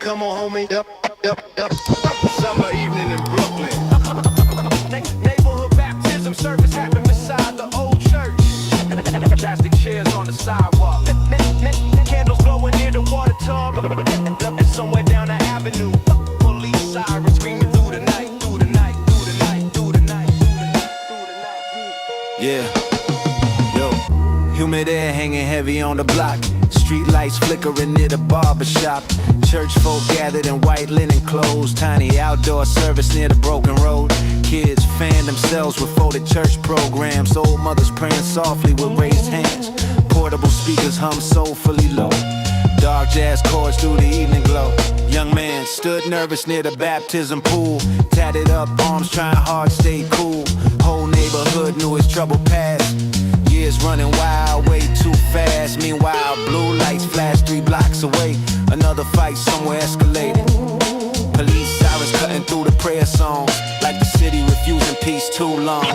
come on, homie. Yep. Summer evening in Brooklyn. Neighborhood baptism service happened beside the old church. Plastic chairs on the sidewalk. Candles glowing near the water tub. And somewhere down the avenue, police sirens screaming through the night, through the night, through the night, through the night, through the night. Yeah. Yo. Humid air hanging heavy on the block. Street lights flickering near the barbershop. Church folk gathered in white linen clothes. Tiny outdoor service near the broken road. Kids fan themselves with folded church programs. Old mothers praying softly with raised hands. Portable speakers hum soulfully low. Dark jazz chords through the evening glow. Young man stood nervous near the baptism pool. Tatted up arms trying hard stay cool. Whole neighborhood knew his trouble past. Years running wild, way too fast. Meanwhile, blue lights flash 3 blocks away. Another fight somewhere escalated. Police sirens cutting through the prayer songs. Like the city refusing peace too long.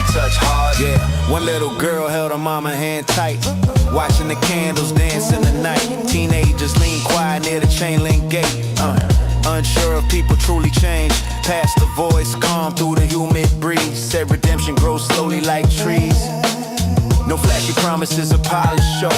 Touch hard. Yeah, one little girl held her mama hand tight, watching the candles dance in the night. Teenagers lean quiet near the chain link gate, unsure if people truly change. Past the voice, calm through the humid breeze. Said redemption grows slowly like trees. No flashy promises, a polished show.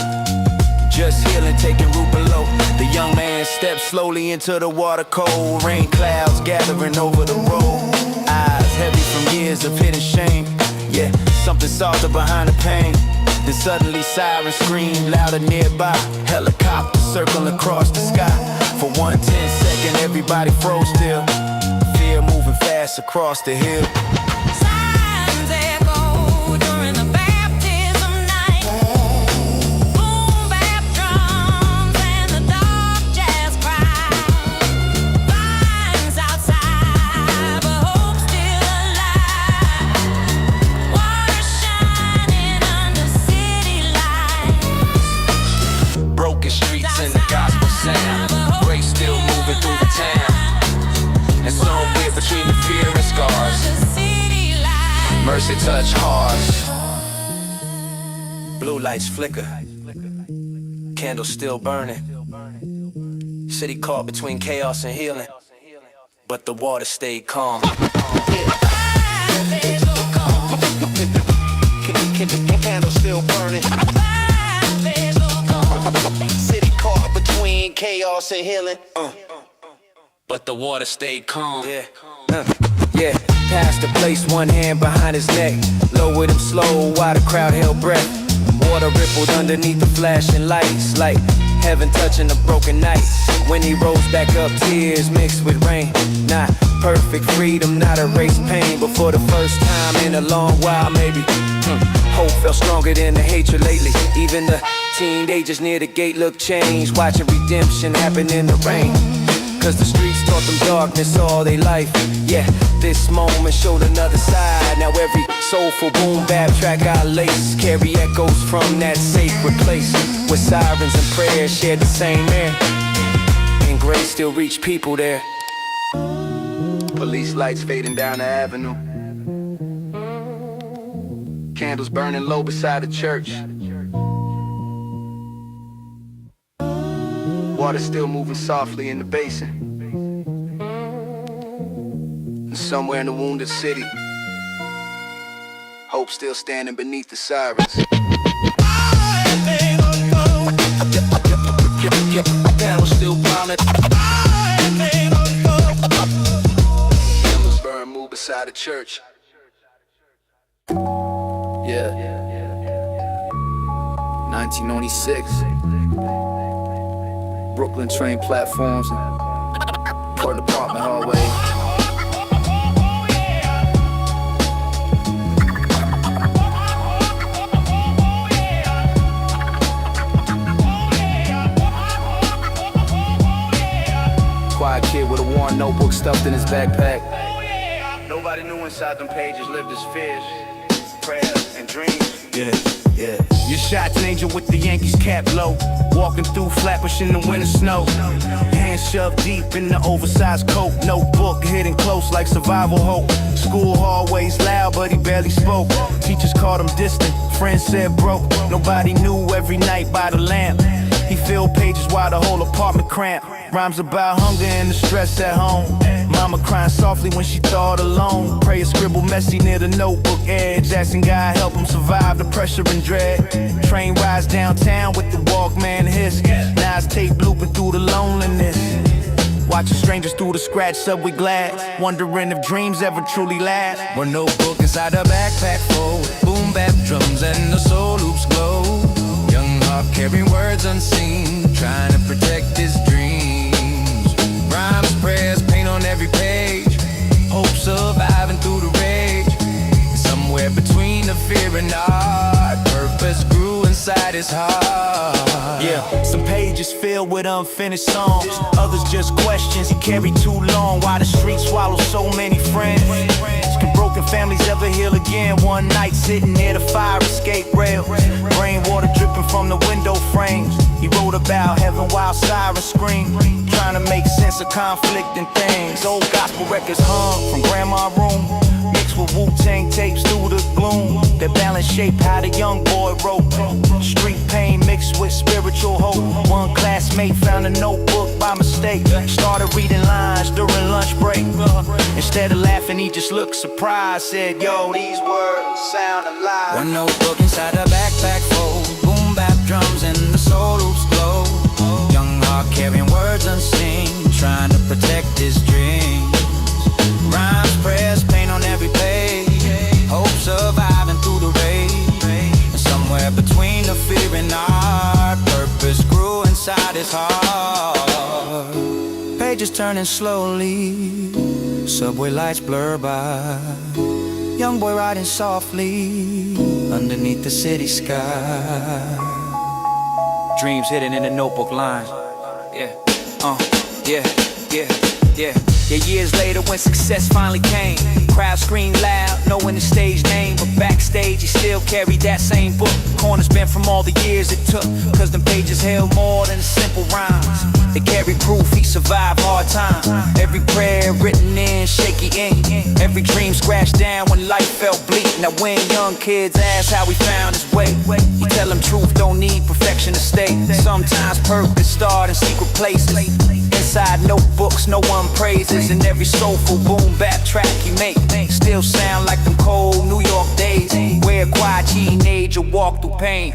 Just healing, taking root below. The young man steps slowly into the water cold. Rain clouds gathering over the road. Eyes heavy from years of hidden shame. Yeah, something softer behind the pain. Then suddenly sirens scream louder nearby. Helicopter circling across the sky. For 1 10-second, everybody froze still. Fear moving fast across the hill. Sirens echo during the baptism night. BoomBap drums and the dark jazz cry. Fires outside, but hope still alive. Water shining under city lights. Broken streets and the gospel sound. Grace still moving through the town. And somewhere between the fear and scars, mercy touch hearts. Blue lights flicker, candles still burning. City caught between chaos and healing, but the water stayed calm. Candles still burning. City caught between chaos and healing, but the water stayed calm. Yeah, past the place, one hand behind his neck. Lowered him slow while the crowd held breath. Water rippled underneath the flashing lights, like heaven touching a broken night. When he rose back up, tears mixed with rain. Not perfect freedom, not erased pain, but for the first time in a long while, maybe hope felt stronger than the hatred lately. Even the teenagers near the gate looked changed, watching redemption happen in the rain. Cause the streets taught them darkness all their life. Yeah, this moment showed another side. Now every soulful boom bap track I lace carry echoes from that sacred place, where sirens and prayers shared the same air, and grace still reached people there. Police lights fading down the avenue. Candles burning low beside the church. Water still moving softly in the basin. And somewhere in the wounded city, hope still standing beneath the sirens. Candles still burning. Candles burn, move beside the church. Yeah. 1996. Brooklyn train platforms and Port Department hallway. stuffed in his backpack. Nobody knew inside them pages lived his fears, prayers, and dreams. Yeah, yeah. Your shot's an angel with the Yankees cap low, walking through Flatbush in the winter snow. Hands shoved deep in the oversized coat, notebook hidden close like survival hope. School hallways loud, but he barely spoke. Teachers called him distant, friends said broke. Nobody knew every night by the lamp. He filled pages while the whole apartment cramped. Rhymes about hunger and the stress at home. Mama crying softly when she thought alone. Prayer scribble messy near the notebook edge, asking God help him survive the pressure and dread. Train rides downtown with the Walkman hiss. Now it's tape looping through the loneliness. Watching strangers through the scratch subway glass, wondering if dreams ever truly last. One notebook inside a backpack full, boom bap drums and the soul loops glow. Young heart carrying words unseen, trying to protect his dreams. Rhymes, prayers, paint on every page, hope surviving through the rage. And somewhere between the fear and art, purpose grew inside his heart. Yeah, some pages filled with unfinished songs, others just questions he carried too long. Why the streets swallow so many friends? Can broken families ever heal again? One night sitting near the fire escape rail, rainwater dripping from the window frames. He wrote about heaven while sirens scream, trying to make sense of conflicting things. Old gospel records hung from grandma's room, mixed with Wu-Tang tapes through the gloom. Their balance shaped how the young boy wrote. Street pain mixed with spiritual hope. One classmate found a notebook by mistake, started reading lines during lunch break. Instead of laughing, he just looked surprised, said, yo, these words sound alive. One notebook inside a backpack full, boom bap drums and the soul loops glow. Young heart carrying words unseen, trying to protect his dreams. Rhymes, prayers, paint on every page, hope surviving through the rage. And somewhere between the fear and art, purpose grew inside his heart. Pages turning slowly, subway lights blur by. Young boy riding softly underneath the city sky. Dreams hidden in the notebook lines. Yeah, yeah. Years later when success finally came, crowd screamed loud, knowing the stage name. But backstage he still carried that same book. Corners bent from all the years it took, cause them pages held more than simple rhymes. They carry proof he survived hard times. Every prayer written in shaky ink, every dream scratched down when life felt bleak. Now when young kids ask how he found his way, you tell them truth don't need perfection to stay. Sometimes purpose start in secret places, inside notebooks no one praises. And every soulful boom bap track you make still sound like them cold New York days, where a quiet teenager walked through pain,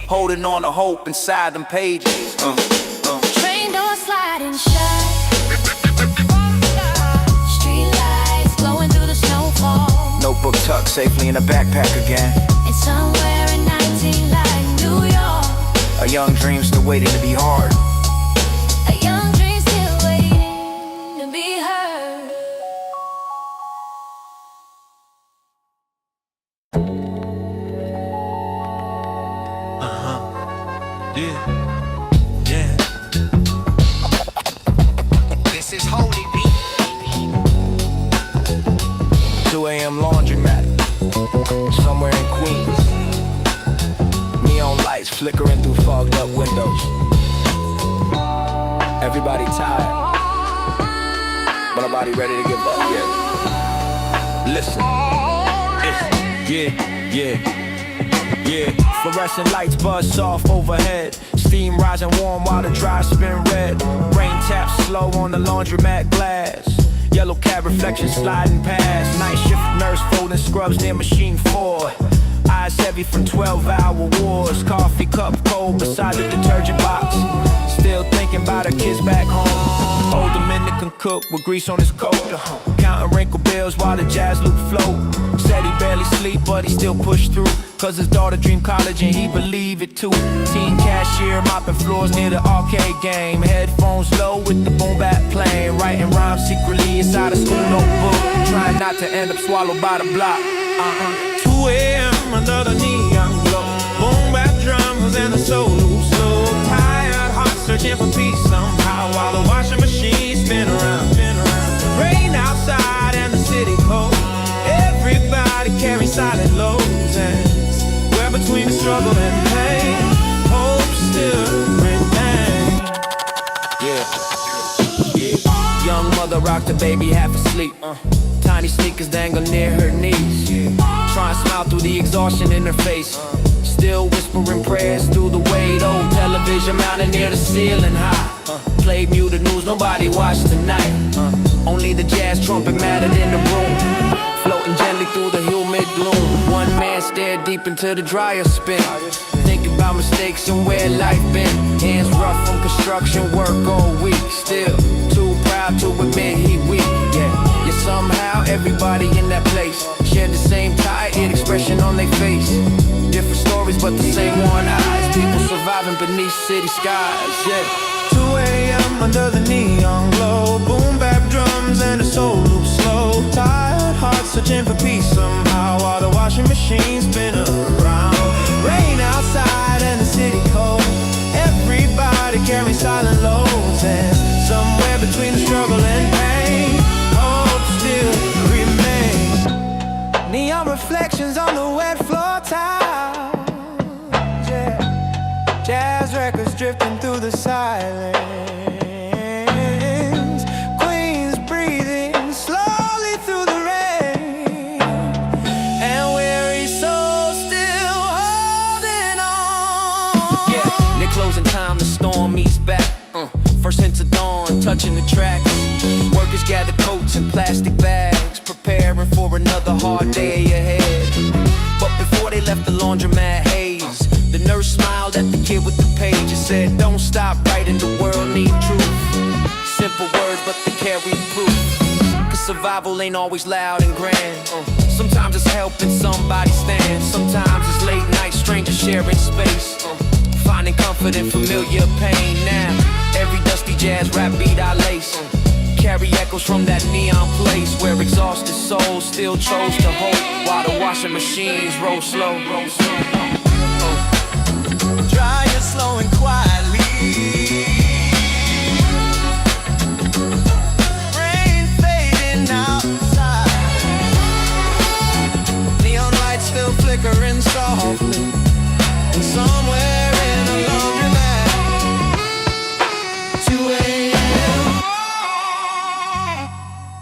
holding on to hope inside them pages. Train doors sliding shut, street lights glowing through the snowfall. Notebook tucked safely in a backpack again. And somewhere in 19 like New York, A young dream still waiting to be hard. a young dream still waiting to be heard. Yeah. This is holy beat. 2 a.m. laundromat, somewhere in Queens. Neon lights flickering through fogged up windows. Everybody tired, but nobody ready to give up yet. Listen. Yeah. Fluorescent lights buzz off overhead. Steam rising warm while the dry spin red. Rain taps slow on the laundromat glass. Yellow cab reflection sliding past. Night shift nurse folding scrubs near machine 4. Eyes heavy from 12-hour wars. Coffee cup cold beside the detergent box. Still thinking about her kids back home. Old Dominican cook with grease on his coat. Counting wrinkle bills while the jazz loop float. Said he barely sleep but he still pushed through, cause his daughter dreamed college and he believed it too. Teen cashier mopping floors near the arcade game. Headphones low with the boom bap playing. Writing rhymes secretly inside a school notebook, trying not to end up swallowed by the block. 2 a.m. under the neon glow. Boom bap drums and the soul loops slow. Tired heart searching for peace somehow while the washing machine spin around. rocked the baby half asleep. Tiny sneakers dangle near her knees. Try and smile through the exhaustion in her face. Still whispering prayers through the weight. Old television mounted near the ceiling high. Played muted news, nobody watched tonight. Only the jazz trumpet mattered in the room. Floating gently through the humid gloom. One man stared deep into the dryer spin, thinking about mistakes and where life been. Hands rough from construction work all week. Still too proud to admit he weak. Yeah, somehow everybody in that place shared the same tired expression on their face. Different stories but the same one eyes. People surviving beneath city skies. Yeah. 2 a.m. under the neon glow. Boom bap drums and a soul loop slow. Tired hearts searching for peace somehow, while the washing machine spin around. Rain outside and the city cold. Everybody carrying silent loads, and somewhere between the struggle and pain, hope still remains. Neon reflections on the wet floor tiles. Yeah. Jazz records drifting through the silence. Queens breathing slowly through the rain, and weary souls still holding on. Yeah, near closing time, the storm meets back. First hint of dawn, touching the tracks. Workers gather coats and plastic bags, preparing for another hard day ahead. But before they left the laundromat haze, the nurse smiled at the kid with the page and said, don't stop writing, the world need truth. Simple words, but they carry proof. Cause survival ain't always loud and grand. Sometimes it's helping somebody stand. Sometimes it's late night, strangers sharing space. Finding comfort in familiar pain now. Every dusty jazz rap beat I lace. Carry echoes from that neon place where exhausted souls still chose to hope, while the washing machines roll slow. Dry it slow and quietly. Rain fading outside. Neon lights still flickering softly. And somewhere in a laundromat, 2 a.m.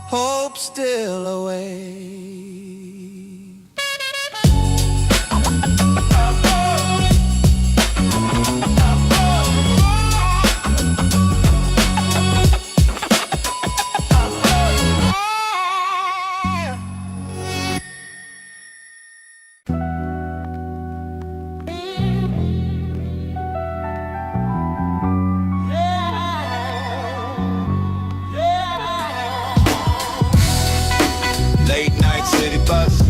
hope still awaits. Late night city bus.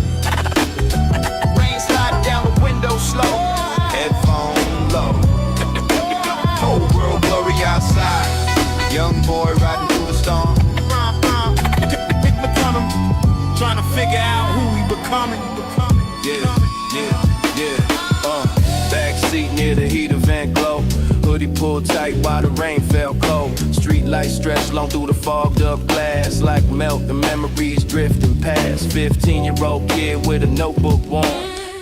Rain slide down the window slow. Headphone low. Whole world blurry outside. Young boy riding through the storm. Trying to figure out who we becoming. Back seat near the heater vent glow. Hoodie pulled tight while the rain fell cold. Street lights stretched long through the fogged up glass, like melt the memories drifting past. 15-year-old kid with a notebook warm.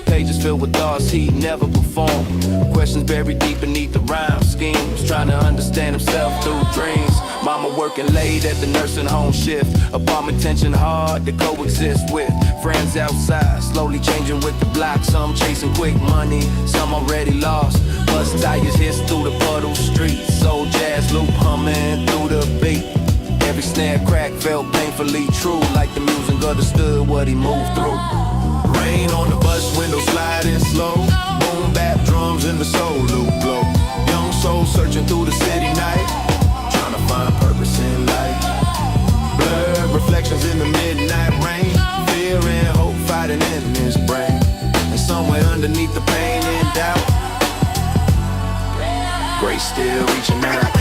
Pages filled with thoughts he'd never performed. Questions buried deep beneath the rhyme schemes. Trying to understand himself through dreams. Mama working late at the nursing home shift. Apartment tension hard to coexist with. Friends outside, slowly changing with the block. Some chasing quick money, some already lost. Bus tires hiss through the puddle streets. Old jazz loop humming through the beat. Every snare crack felt painfully true, like the music understood what he moved through. Rain on the bus window sliding slow. Boom bap drums in the soul loop glow. Young soul searching through the city night, trying to find purpose in life. Blurred reflections in the midnight rain. Fear and hope fighting in his brain. And somewhere underneath the pain and doubt, grace still reaching out.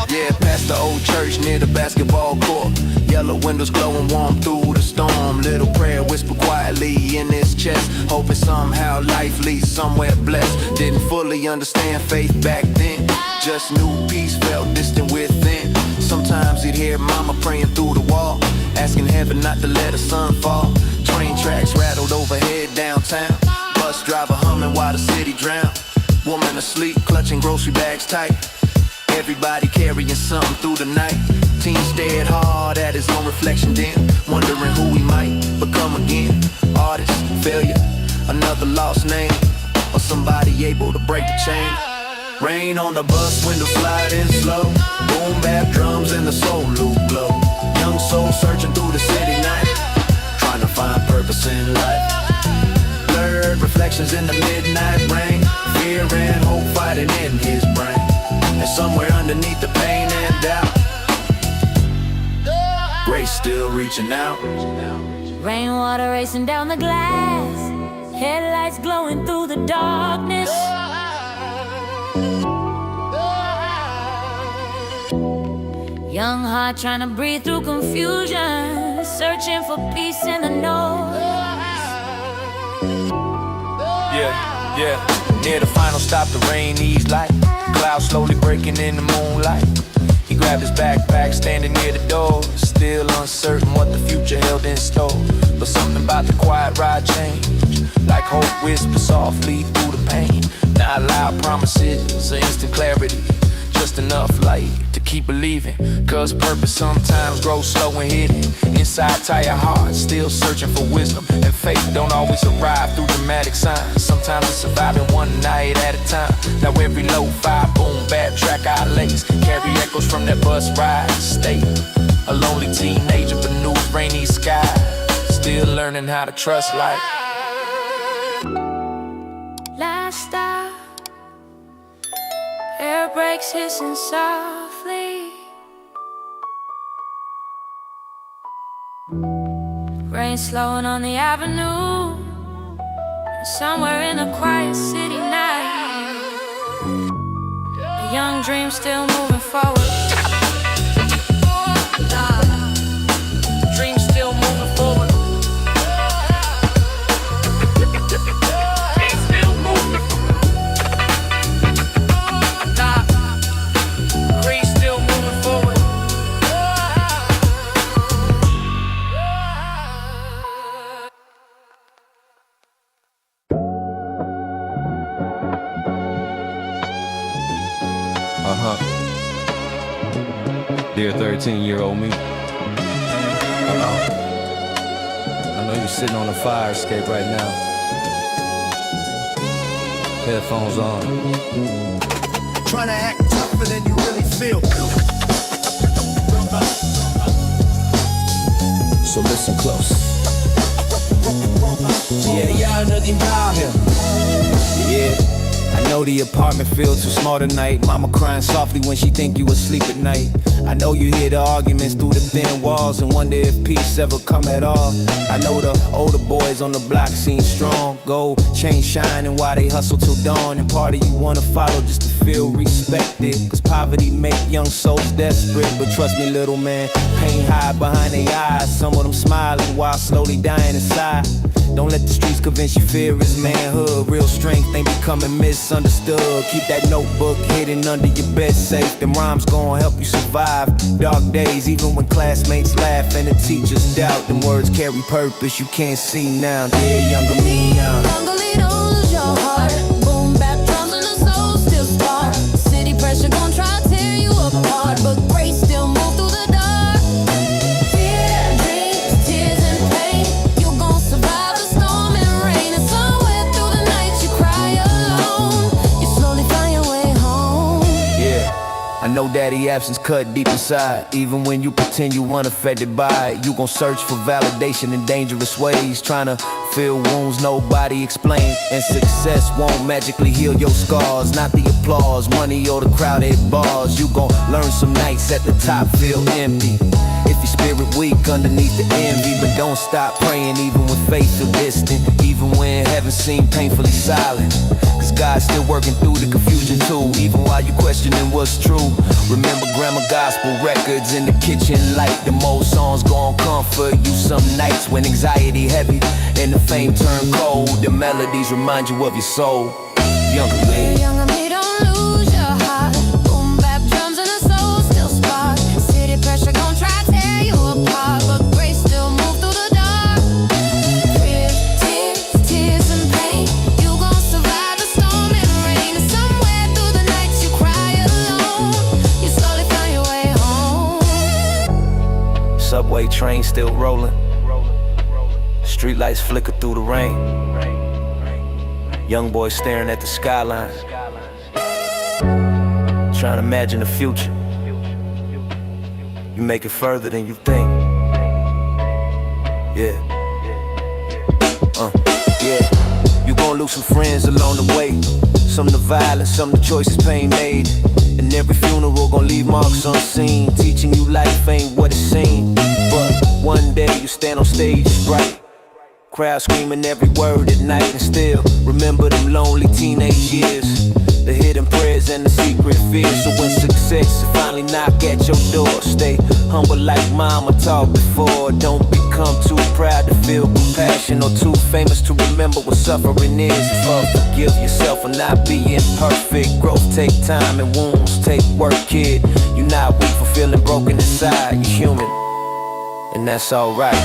Yeah, past the old church near the basketball court. Yellow windows glowing warm through the storm. Little prayer whisper quietly in his chest, hoping somehow life leads somewhere blessed. Didn't fully understand faith back then, just knew peace felt distant within. Sometimes he'd hear mama praying through the wall, asking heaven not to let the sun fall. Train tracks rattled overhead downtown. town. Bus driver humming while the city drown. Woman asleep, clutching grocery bags tight. Everybody carrying something through the night. Teen stared hard at his own reflection then, wondering who he might become again. Artist, failure, another lost name, or somebody able to break the chain. Rain on the bus, window sliding slow. Boom bap drums and the soul loop glow. Young soul searching through the city night, trying to find purpose in life. Blurred reflections in the midnight rain. Fear and hope fighting in his brain. And somewhere underneath the pain and doubt, grace still reaching out. Rainwater racing down the glass, headlights glowing through the darkness. Young heart trying to breathe through confusion, searching for peace in the noise. Yeah. Near the final stop, the rain eased light. Clouds slowly breaking in the moonlight. He grabbed his backpack, standing near the door, still uncertain what the future held in store. But something about the quiet ride changed, like hope whispers softly through the pain. Not loud promises or instant clarity, just enough light to keep believing. Cause purpose sometimes grows slow and hidden inside tired hearts, still searching for wisdom. And faith don't always arrive through dramatic signs. Sometimes it's surviving one night at a time. Now every lo-fi boom bap track I lace carry echoes from that bus ride state. A lonely teenager beneath rainy sky, still learning how to trust life. Last stop, air brakes hissing softly. Rain slowing on the avenue, and somewhere in a quiet city night, a young dream still moving forward. Dream still moving forward. Still moving. Dream still moving forward. Dear 13-year-old me, I know you're sitting on a fire escape right now. Headphones on. Trying to act tougher than you really feel. So listen close. Yeah, y'all nothing down here. Yeah. I know the apartment feels too small tonight. Mama crying softly when she think you asleep at night. I know you hear the arguments through the thin walls and wonder if peace ever come at all. I know the older boys on the block seem strong. Gold chain shining while they hustle till dawn. And part of you wanna follow just to feel respected. Cause poverty make young souls desperate. But trust me little man, pain hide behind their eyes. Some of them smiling while slowly dying inside. Don't let the streets convince you fear is manhood. Real strength ain't becoming misunderstood. Keep that notebook hidden under your bed safe. Them rhymes gon' help you survive dark days, even when classmates laugh and the teachers doubt. Them words carry purpose you can't see now. Dear younger me now. Congolese, don't lose your heart. Boom bap drums and the soul still spark. City pressure gon' try to tear you apart, but grace still move through the dark. Fear, dreams, tears and pain. You gon' survive the storm and rain. And somewhere through the night you cry alone. You slowly find your way home. Yeah, I know daddy absence cut deep inside. Even when you pretend you unaffected by it, you gon' search for validation in dangerous ways, trying to fill wounds nobody explain. And success won't magically heal your scars. Not the applause, money or the crowded bars. You gon' learn some nights at the top feel empty. If your spirit weak underneath the envy, but don't stop praying even when faith feel distant. Even when heaven seem painfully silent. Cause God's still working through the confusion too. Even while you questioning what's true. Remember grandma gospel records in the kitchen light. The most songs gon' comfort you some nights when anxiety heavy and the fame turn cold. The melodies remind you of your soul. Younger me. Younger me, don't lose your heart. Boom bap drums and the soul still spark. City pressure gon' try to tear you apart, but grace still move through the dark. Fear, tears and subway train still rolling. Streetlights flicker through the rain. Young boy staring at the skyline, trying to imagine the future. You make it further than you think. Yeah. Yeah. You gon' lose some friends along the way. Some to violence, some to choices pain made. And every funeral gon' leave marks unseen, teaching you life ain't what it seemed. But one day you stand on stage, it's bright. Crowd screaming every word at night, and still remember them lonely teenage years, the hidden prayers and the secret fears. So when success finally knock at your door, stay humble like mama taught before. Don't become too proud to feel compassion, or too famous to remember what suffering is. Forgive yourself for not being perfect. Growth take time and wounds take work, kid. You're not weak for feeling broken inside. You're human, and that's alright.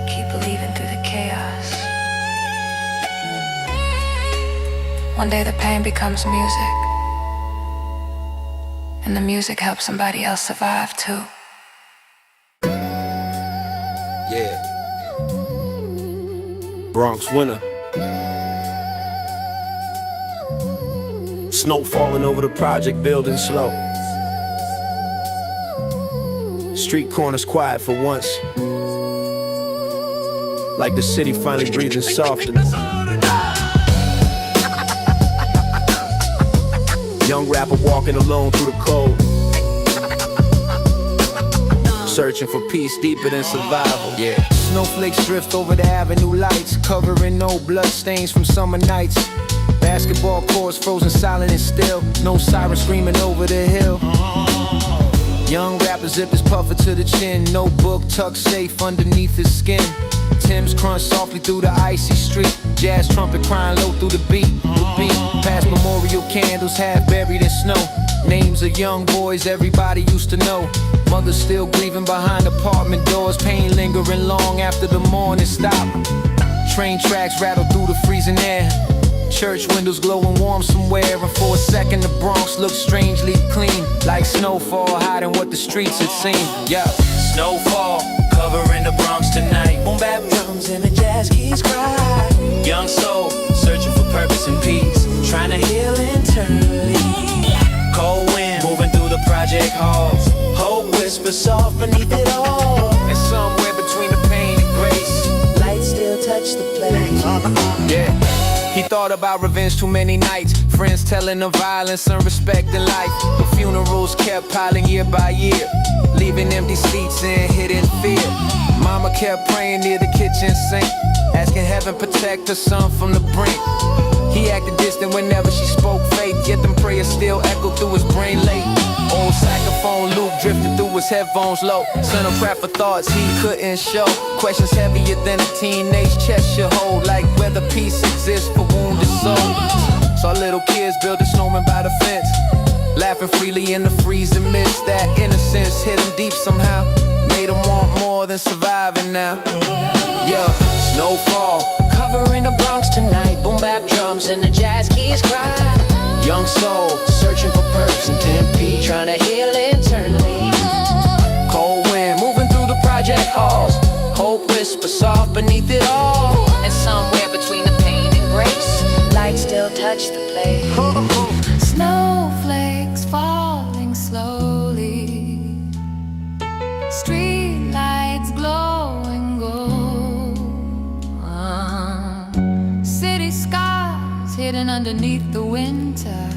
Keep believing through the chaos. One day the pain becomes music, and the music helps somebody else survive too. Yeah. Bronx winter. Snow falling over the project building slow. Street corners quiet for once, like the city finally breathing softer. Young rapper walking alone through the cold, searching for peace deeper than survival. Yeah. Snowflakes drift over the avenue lights, covering no blood stains from summer nights. Basketball courts frozen silent and still, no siren screaming over the hill. Young rapper zip his puffer to the chin, notebook tucked safe underneath his skin. Tim's crunch softly through the icy street, jazz trumpet crying low through the beat. Past memorial candles half buried in snow, names of young boys everybody used to know. Mothers still grieving behind apartment doors, pain lingering long after the morning stop. Train tracks rattle through the freezing air, church windows glowing warm somewhere, and for a second the Bronx looked strangely clean, like snowfall hiding what the streets had seen. Yeah, snowfall covering the Bronx tonight. BoomBap drums and the jazz keys cry. Young soul searching for purpose and peace, trying to heal internally. Cold wind moving through the project halls, hope whispers soft beneath it all. And somewhere between the pain and grace, light still touch the place. Yeah. He thought about revenge too many nights, friends telling of violence and respect in life. The funerals kept piling year by year, leaving empty seats and hidden fear. Mama kept praying near the kitchen sink, asking heaven protect her son from the brink. He acted distant whenever she spoke faith, yet them prayers still echoed through his brain late. Old saxophone loop drifted through his headphones low, sent him crap for thoughts he couldn't show. Questions heavier than a teenage chest should hold, like whether peace exists for wounded souls. Saw little kids build a snowman by the fence, laughing freely in the freezing mist. That innocence hit him deep somehow, made him want more than surviving now. Yeah, snowfall covering the Bronx tonight. BoomBap drums and the jazz keys cry. Young soul searching for purpose and tempe, trying to heal internally. Cold wind moving through the project halls, hope whispers soft beneath it all. And somewhere between the pain and grace, light still touch the place. Snowflakes falling slowly, street lights glowing gold. City skies hidden underneath the winter,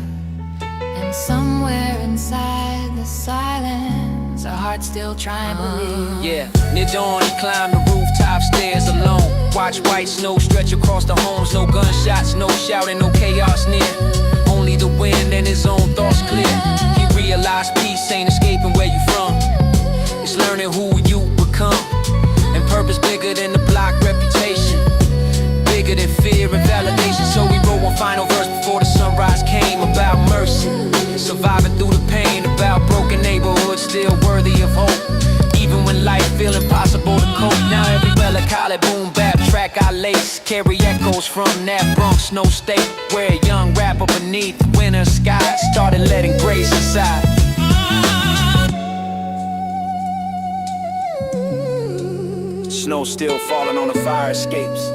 and somewhere inside the silence, our hearts still trying to believe. Yeah, near dawn he climbed the rooftop stairs alone. Watch white snow stretch across the homes, no gunshots, no shouting, no chaos near. Only the wind and his own thoughts clear. He realized peace ain't escaping where you from, it's learning who you become. And purpose bigger than the block reputation, bigger than fear and validation. So we wrote one final verse before the sunrise came, about mercy, surviving through the pain, about broken neighborhoods still worthy of hope. Even when when life feel impossible to cope. Now everywhere they call it boom bap, track I lace, carry echoes from that Bronx, no state, where a young rapper beneath winter skies started letting grace inside. Snow still falling on the fire escapes.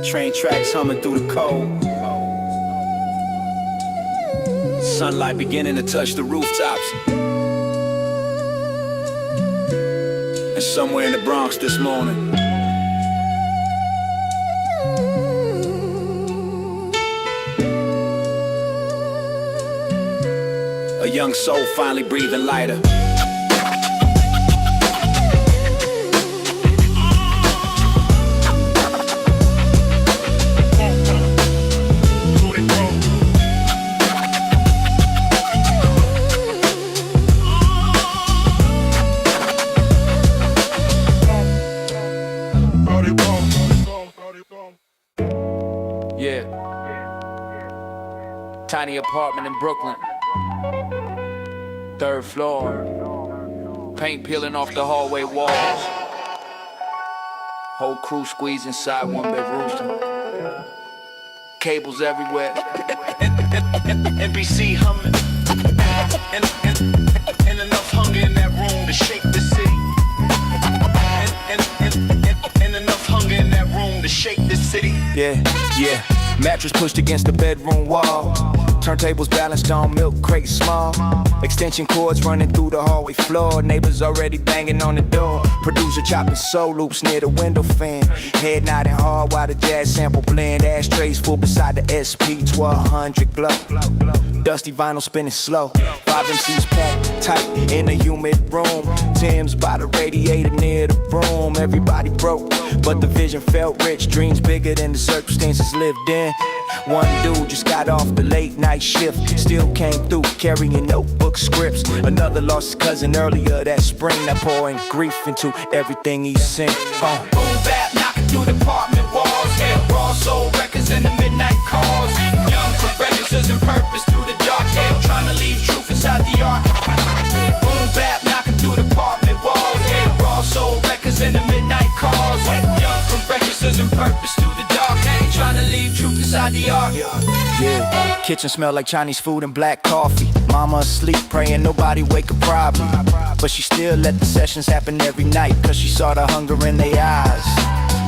Train tracks humming through the cold. Sunlight beginning to touch the rooftops. And somewhere in the Bronx this morning, a young soul finally breathing lighter. Yeah. Tiny apartment in Brooklyn. 3rd floor. Paint peeling off the hallway walls. Whole crew squeezed inside one bed rooster. Cables everywhere. NBC humming. And enough hunger in that room to shake the city. And enough hunger in that room to shake the city. Yeah, yeah. Mattress pushed against the bedroom wall. Turntables balanced on milk crates small. Extension cords running through the hallway floor. Neighbors already banging on the door. Producer chopping soul loops near the window fan. Head nodding hard while the jazz sample blend. Ashtrays full beside the SP 1200 glow. Dusty vinyl spinning slow. 5 MCs packed tight in a humid room. Tim's by the radiator near the broom. Everybody broke, but the vision felt rich. Dreams bigger than the circumstances lived in. One dude just got off the late night shift, still came through carrying notebook scripts. Another lost his cousin earlier that spring, that pouring grief into everything he sent. Boom bap knocking through the apartment walls. Yeah, raw soul records in the midnight calls. Young progressives and purpose through the dark hell, trying to leave truth inside the art. Boom bap knocking through the apartment walls. Yeah, raw soul records in the midnight calls. Young progressives and purpose through the dark hell, trying to leave truth inside the art. Yeah, kitchen smell like Chinese food and black coffee. Mama asleep, praying nobody wake up probably. But she still let the sessions happen every night, cause she saw the hunger in their eyes.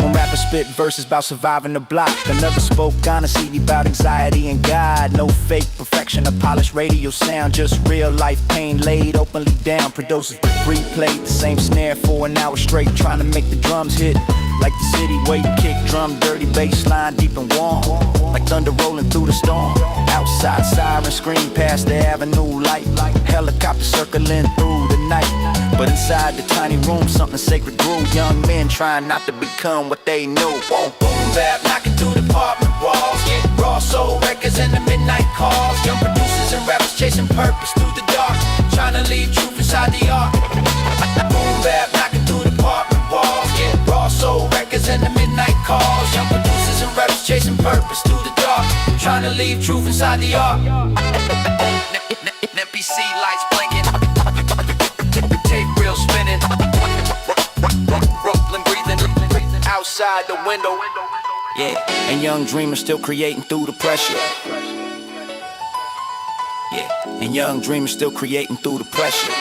One rapper spit verses about surviving the block. Another spoke honesty about anxiety and God. No fake perfection, a polished radio sound. Just real life pain laid openly down. Producers replayed the same snare for an hour straight, trying to make the drums hit like the city where you kick drum, dirty bass line deep and warm, like thunder rolling through the storm. Outside siren scream past the avenue light, helicopter circling through the night. But inside the tiny room something sacred grew. Young men trying not to become what they knew. Boom bap knocking through the apartment walls. Yeah, raw soul records in the midnight calls. Young producers and rappers chasing purpose through the dark, trying to leave truth inside the art. Boom bap knocking through the apartment walls. Yeah, raw soul records in the midnight calls. Young producers and rappers chasing purpose through the dark, trying to leave truth inside the art. NBC lights blinking, tape reel spinning, Brooklyn breathing outside the window. Yeah, and young dreamers still creating through the pressure. Yeah, and young dreamers still creating through the pressure.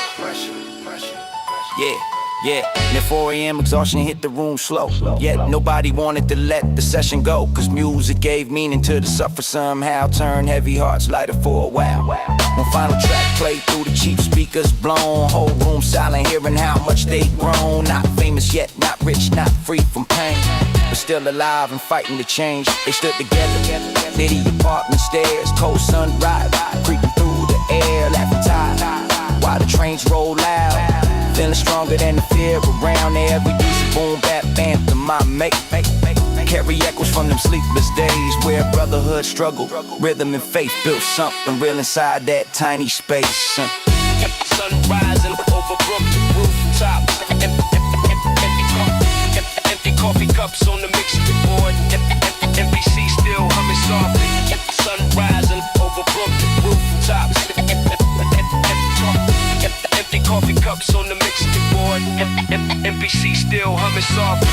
Yeah. Yeah, and at 4 a.m. exhaustion hit the room slow. Yet nobody wanted to let the session go, cause music gave meaning to the suffer somehow. Turned heavy hearts lighter for a while. One final track played through the cheap speakers blown. Whole room silent, hearing how much they grown. Not famous yet, not rich, not free from pain, but still alive and fighting to change. They stood together near the apartment stairs. Cold sunrise creeping through the air, laughing tired while the trains roll loud. Feeling stronger than the fear around there. Every decent boom bap anthem I make carry echoes from them sleepless days where brotherhood struggled, rhythm and faith built something real inside that tiny space. Sun rising over Brooklyn rooftops. Empty coffee cups on the mixtape board. NBC still humming softly. Sun rising over Brooklyn rooftops. Empty coffee cups cups on the mixtape board. MPC still humming soft.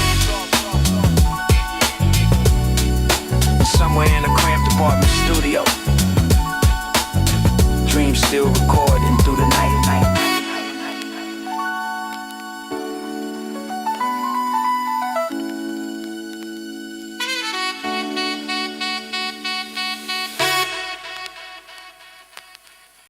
Somewhere in a cramped apartment studio, dreams still recorded.